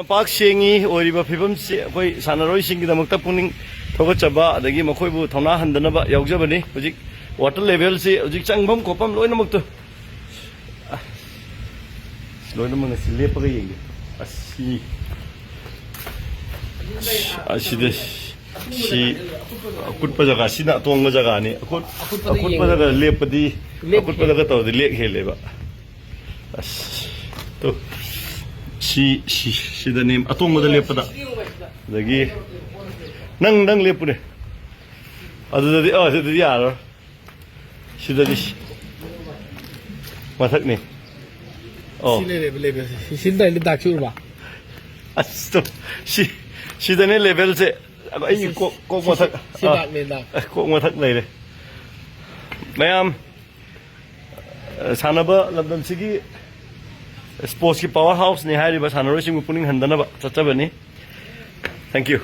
ꯂꯝꯄꯥꯛ ꯁꯦꯡꯉꯤ ꯑꯣꯏꯔꯤꯕ ꯐꯤꯕꯝꯁꯤ ꯑꯩꯈꯣꯏ ꯁꯥꯟꯅꯔꯣꯏꯁꯤꯡꯒꯤꯗꯃꯛꯇ ꯄꯨꯛꯅꯤꯡ ꯊꯧꯒꯠꯆꯕ ꯑꯗꯒꯤ ꯃꯈꯣꯏꯕꯨ ꯊꯧꯅꯥ ꯍꯟꯗꯅꯕ ꯌꯥꯎꯖꯕꯅꯤ ꯍꯧꯖꯤꯛ ꯋꯥꯇꯔ ꯂꯦꯚꯦꯜꯁꯤ ꯍꯧꯖꯤꯛ ꯆꯪꯐꯝ ꯈꯣꯠꯐꯝ ꯂꯣꯏꯅꯃꯛꯇꯣ loin mana si lepa cái gì asida si akut pa jaga sina tong jaga ni akut pa jaga lepa di akut pa jaga tau di lek hele ba as to si da nim atong da lepa da dagi nang lepa ne adu da di ya si da di mathak ni oh sin da dak chu ba asto si da ne level se ai ko mathak si dak ne dak ko mathak nei le mayam sanaba lamdam sigi sports ki power house ni hari ba sanaro sing puning handana ba chachabani thank you